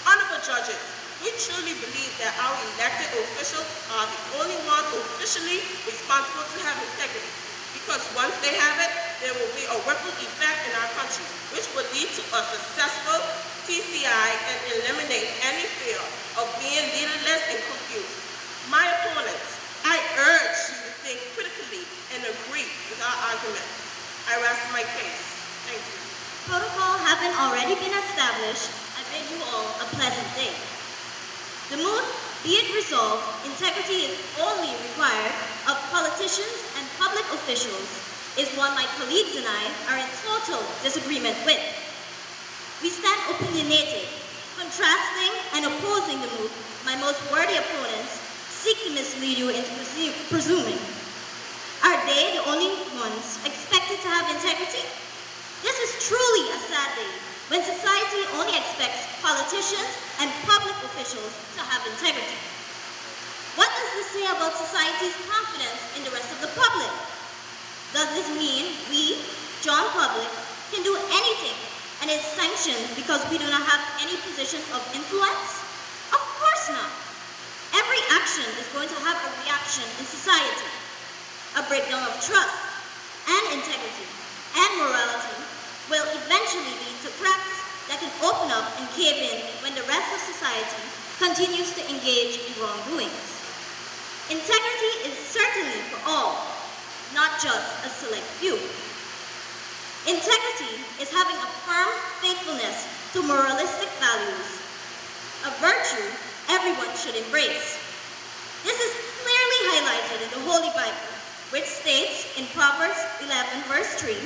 "Honorable judges, we truly believe that our elected officials are the only ones officially responsible to have integrity, because once they have it, there will be a ripple effect in our country, which will lead to a successful TCI and eliminate any fear of being leaderless and confused. My opponents, I urge you to think critically and agree with our arguments. I rest my case. Thank you." Protocol having already been established, I bid you all a pleasant day. The moot, be it resolved, integrity is only required of politicians and public officials, is one my colleagues and I are in total disagreement with. We stand opinionated, contrasting and opposing the moot. My most worthy opponents seek to mislead you into presuming. Are they the only ones expected to have integrity? This is truly a sad day when society only expects politicians and public officials to have integrity. What does this say about society's confidence in the rest of the public? Does this mean we, John Public, can do anything and it's sanctioned because we do not have any position of influence? Of course not. Every action is going to have a reaction in society. A breakdown of trust and integrity and morality will eventually lead to cracks that can open up and cave in when the rest of society continues to engage in wrongdoings. Integrity is certainly for all, not just a select few. Integrity is having a firm faithfulness to moralistic values, a virtue everyone should embrace. This is clearly highlighted in the Holy Bible, which states in Proverbs 11, verse 3,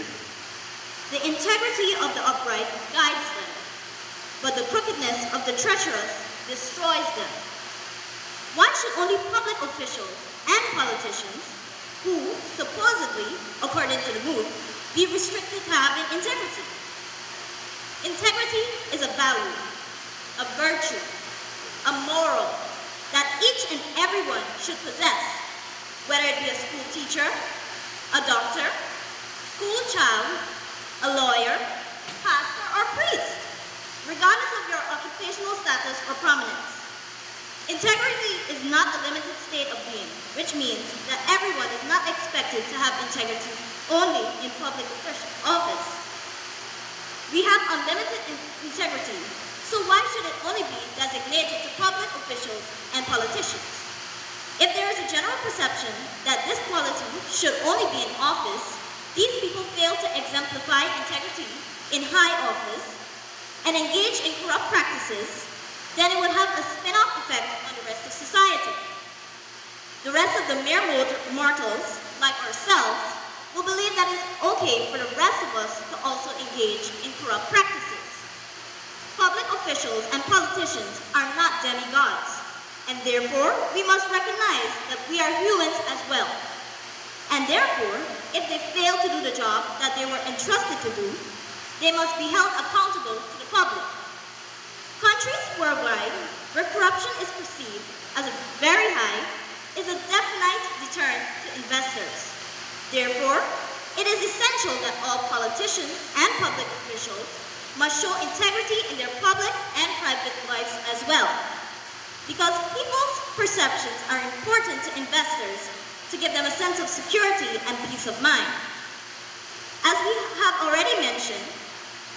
"The integrity of the upright guides them, but the crookedness of the treacherous destroys them." Why should only public officials and politicians, who supposedly, according to the mood, be restricted to having integrity? Integrity is a value, a virtue, a moral that each and everyone should possess, whether it be a school teacher, a doctor, school child, a lawyer, pastor, or priest, regardless of your occupational status or prominence. Integrity is not a limited state of being, which means that everyone is not expected to have integrity only in public office. We have unlimited integrity, so why should it only be designated to public officials and politicians? If there is a general perception that this quality should only be in office, these people fail to exemplify integrity in high office and engage in corrupt practices, then it would have a spin-off effect on the rest of society. The rest of the mere mortals, like ourselves, will believe that it's okay for the rest of us to also engage in corrupt practices. Public officials and politicians are not demigods, and therefore we must recognize that we are humans as well. And therefore, if they fail to do the job that they were entrusted to do, they must be held accountable to the public. Countries worldwide where corruption is perceived as very high is a definite deterrent to investors. Therefore, it is essential that all politicians and public officials must show integrity in their public and private lives as well. Because people's perceptions are important to investors to give them a sense of security and peace of mind. As we have already mentioned,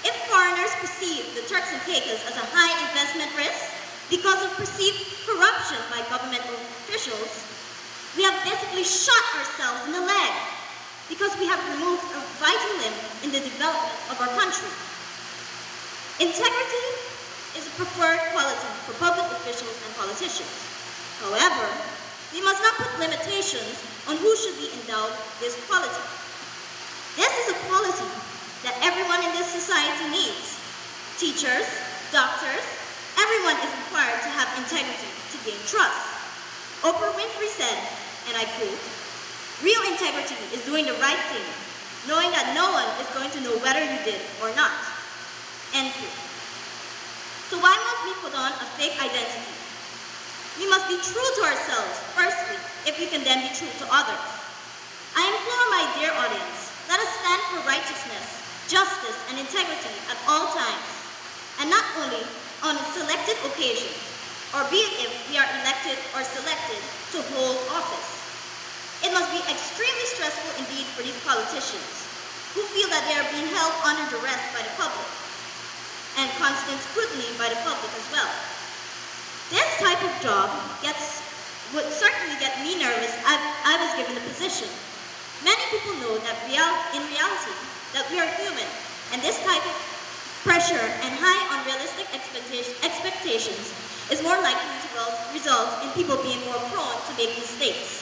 if foreigners perceive the Turks and Caicos as a high investment risk because of perceived corruption by government officials, we have basically shot ourselves in the leg because we have removed a vital limb in the development of our country. Integrity is a preferred quality for public officials and politicians. However, we must not put limitations on who should be endowed this quality. This is a quality that everyone in this society needs. Teachers, doctors, everyone is required to have integrity to gain trust. Oprah Winfrey said, and I quote, "Real integrity is doing the right thing, knowing that no one is going to know whether you did or not." End quote. So why must we put on a fake identity? We must be true to ourselves, firstly, if we can then be true to others. I implore my dear audience, let us stand for righteousness, justice, and integrity at all times, and not only on selected occasions, or be it if we are elected or selected to hold office. It must be extremely stressful indeed for these politicians, who feel that they are being held under duress by the public, and constant scrutiny by the public as well. This type of job would certainly get me nervous if I was given the position. Many people know that in reality that we are human, and this type of pressure and high unrealistic expectations is more likely to result in people being more prone to make mistakes.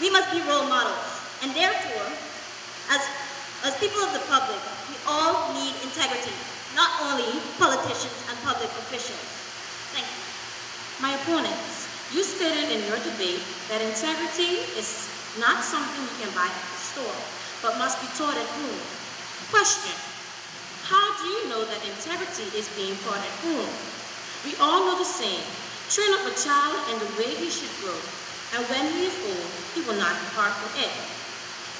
We must be role models, and therefore, as people of the public, we all need integrity, not only politicians and public officials. Thank you. My opponents, you stated in your debate that integrity is not something you can buy at the store, but must be taught at home. Question: how do you know that integrity is being taught at home? We all know the saying, train up a child in the way he should grow, and when he is old, he will not depart from it.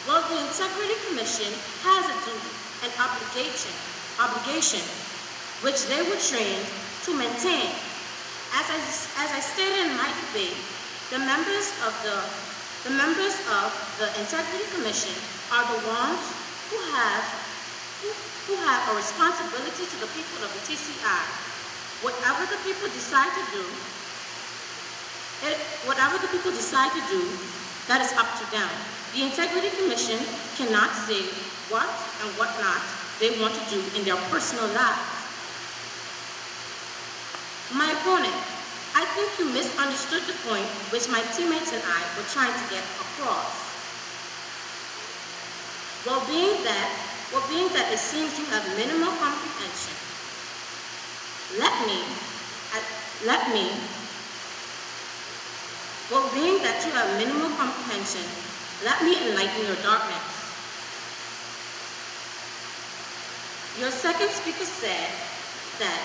Well, the Integrity Commission has a duty, an obligation, which they were trained to maintain. As I stated in my debate, the members of the Integrity Commission are the ones who have a responsibility to the people of the TCI. Whatever the people decide to do, that is up to them. The Integrity Commission cannot say what and what not they want to do in their personal lives. My opponent, I think you misunderstood the point which my teammates and I were trying to get across. Well, being that it seems you have minimal comprehension, let me enlighten your darkness. Your second speaker said that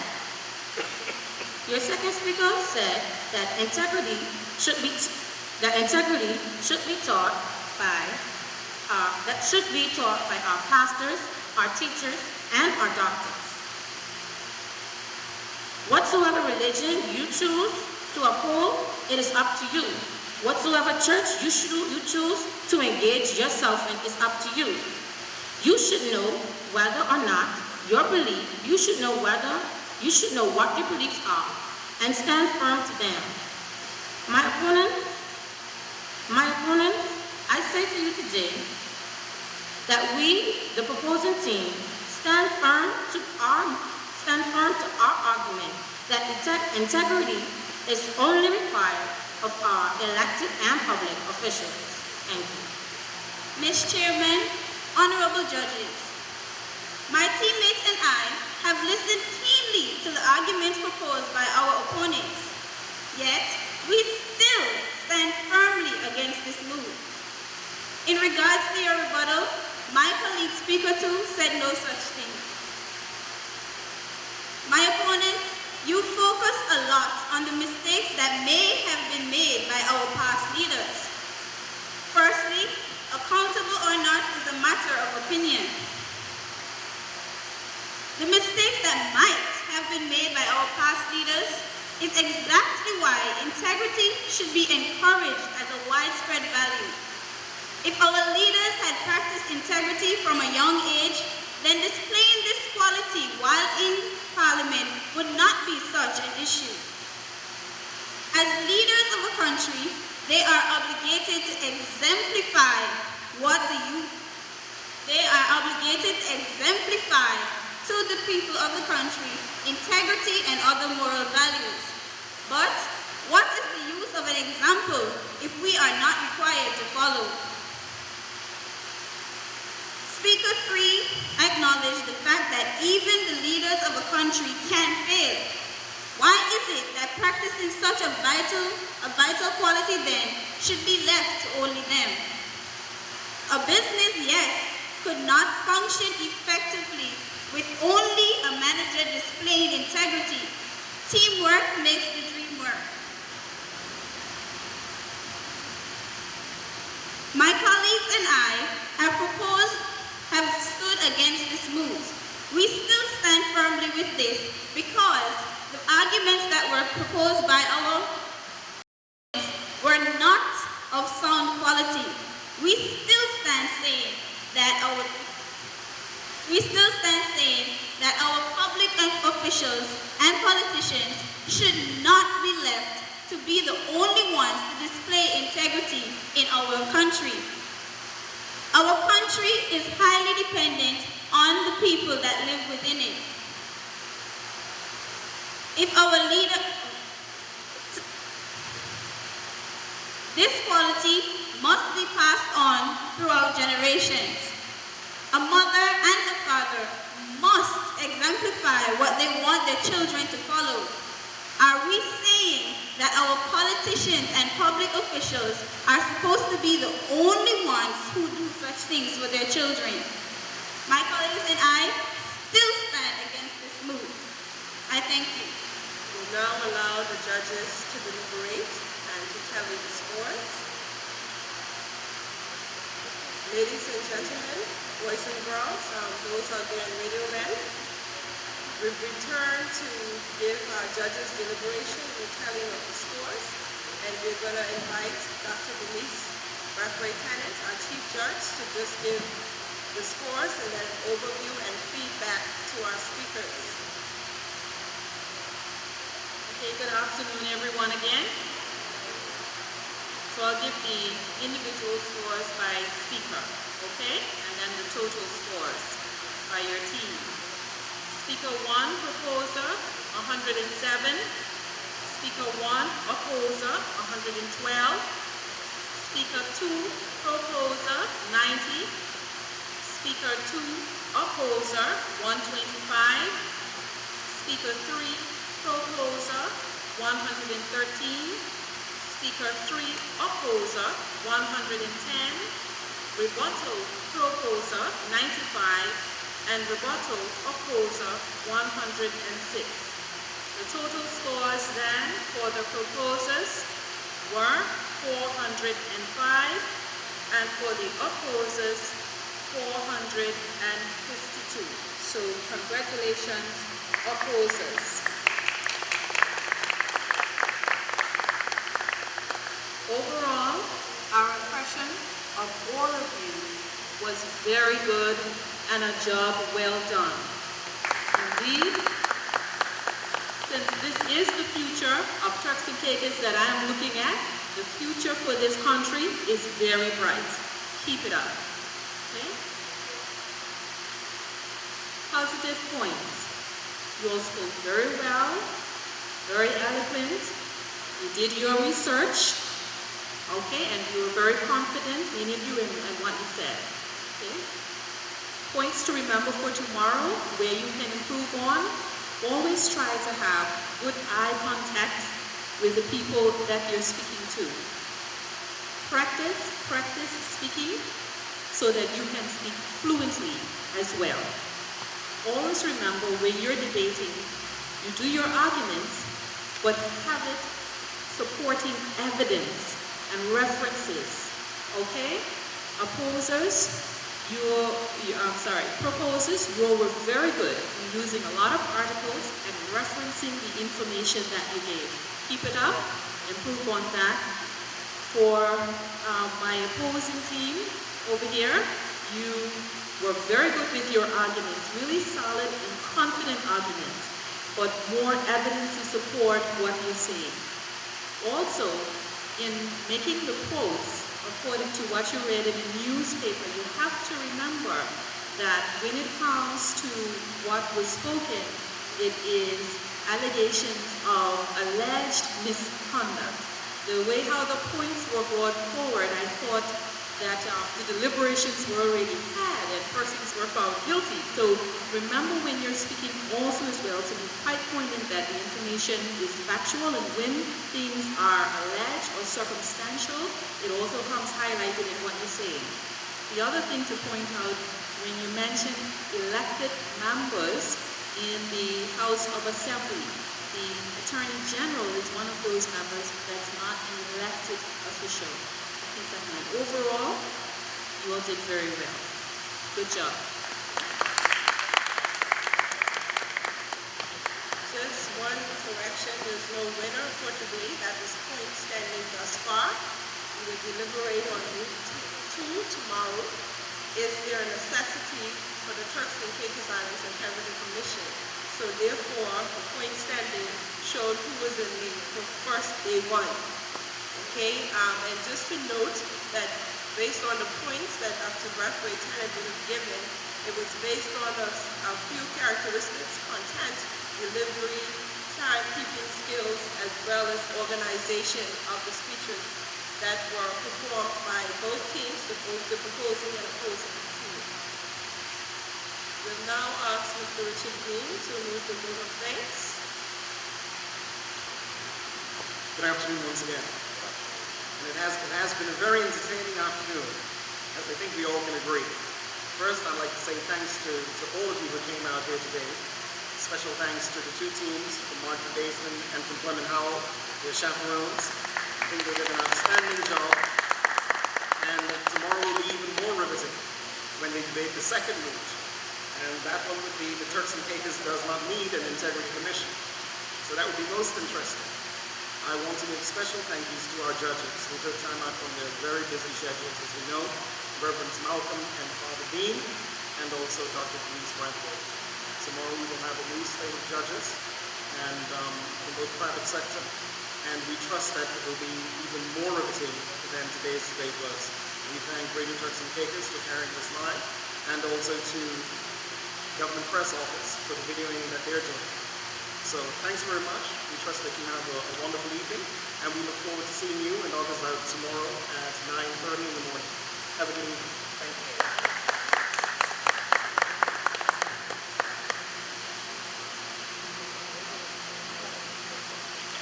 integrity should be taught by our pastors, our teachers, and our doctors. Whatsoever religion you choose to uphold, it is up to you. Whatsoever church you choose to engage yourself in is up to you. You should know whether or not your belief, you should know what your beliefs are and stand firm to them. My opponent, I say to you today that we, the proposing team, stand firm to our argument that integrity is only required of our elected and public officials. Thank you. Ms. Chairman, honorable judges, my teammates and I have listened keenly to the arguments proposed by our opponents, yet we still stand firmly against this move. In regards to your rebuttal, my colleague Speaker 2 said no such thing. My opponents, you focus a lot on the mistakes that may have been made by our past leaders. Firstly, accountable or not is a matter of opinion. The mistakes that might have been made by our past leaders is exactly why integrity should be encouraged as a widespread value. If our leaders had practiced integrity from a young age, then displaying this quality while in Parliament would not be such an issue. As leaders of a country, they are obligated to exemplify to the people of the country integrity and other moral values. But what is the use of an example if we are not required to follow? Speaker 3 acknowledged the fact that even the leaders of a country can fail. Why is it that practicing such a vital quality then should be left to only them? A business, yes, could not function effectively with only a manager displaying integrity. Teamwork makes the dream work. My colleagues and I have stood against this move. We still stand firmly with this because the arguments that were proposed by our were not of sound quality. We still stand saying that our public officials and politicians should not be left to be the only ones to display integrity in our country. Our country is highly dependent on the people that live within it. This quality must be passed on throughout generations. A mother and a father must exemplify what they want their children to follow. Are we saying that our politicians and public officials are supposed to be the only ones who do such things for their children? My colleagues and I still stand against this move. I thank you. We'll now allow the judges to deliberate and to tally the scores. Ladies and gentlemen, boys and girls, those out there in radio land, we've returned to give our judges deliberation and the tallying of the scores, and we're going to invite Dr. Denise Brathwaite-Tennant, our Chief Judge, to just give the scores and then overview and feedback to our speakers. Okay, good afternoon everyone again. So I'll give the individual scores by speaker, okay? And then the total scores by your team. Speaker 1, proposer, 107. Speaker 1, opposer, 112. Speaker 2, proposer, 90. Speaker 2, opposer, 125. Speaker 3, proposer, 113. Speaker 3, opposer, 110. Rebuttal, proposer, 95. And rebuttal, opposer, 106. The total scores then for the proposers were 405, and for the opposers, 452. So congratulations, opposers. Overall, our impression of all of you was very good and a job well done. Indeed, since this is the future of Turks and Caicos that I'm looking at, the future for this country is very bright. Keep it up. Okay? Positive points. You all spoke very well. very eloquent. You did your research, okay, and you were very confident, many of you, in what you said. Okay? Points to remember for tomorrow, where you can improve on. Always try to have good eye contact with the people that you're speaking to. Practice speaking so that you can speak fluently as well. Always remember, when you're debating, you do your arguments, but have it supporting evidence and references, okay? Proposers, you were very good in using a lot of articles and referencing the information that you gave. Keep it up, improve on that. For my opposing team over here, you were very good with your arguments, really solid and confident arguments, but more evidence to support what you're saying. Also, in making the quotes according to what you read in the newspaper, you have to remember that when it comes to what was spoken, it is allegations of alleged misconduct. The way how the points were brought forward, I thought that the deliberations were already had and persons were found guilty. So remember, when you're speaking also as well, to be quite poignant that the information is factual, and when things are alleged or circumstantial, it also comes highlighted in what you're saying. The other thing to point out, when you mention elected members in the House of Assembly, the Attorney General is one of those members that's not an elected official. Keep that in mind. Overall, you all did very well. Good job. Just one correction, there's no winner for today. That is point standing thus far. We will deliberate on Route 2 tomorrow. Is there a necessity for the Turks and Caicos Islands Integrity Commission? So therefore, the point standing showed who was in lead for first day one. Okay, and just to note that based on the points that Dr. Breathwaite had been given, it was based on a few characteristics: content, delivery, time-keeping skills, as well as organization of the speeches that were performed by both teams, both the proposing and opposing team. We'll now ask Mr. Richard Green to move the vote of thanks. Good afternoon once again. And it has been a very entertaining afternoon, as I think we all can agree. First, I'd like to say thanks to all of you who came out here today. Special thanks to the two teams from Marjorie Baseman and from Clement Howell, their chaperones. I think they did an outstanding job. And tomorrow will be even more riveting when they debate the second route. And that one would be the Turks and Caicos does not need an integrity commission. So that would be most interesting. I want to give special thank yous to our judges who took time out from their very busy schedules, as we know, Reverends Malcolm and Father Dean, and also Dr. Denise Breathwaite. Tomorrow we will have a new slate of judges and from both private sector, and we trust that it will be even more riveting than today's debate was. We thank Radio Turks and Caicos for carrying this line, and also to Government Press Office for the videoing that they're doing. So thanks very much. We trust that you have a wonderful evening, and we look forward to seeing you in August tomorrow at 9:30 in the morning. Have a good evening. Thank you.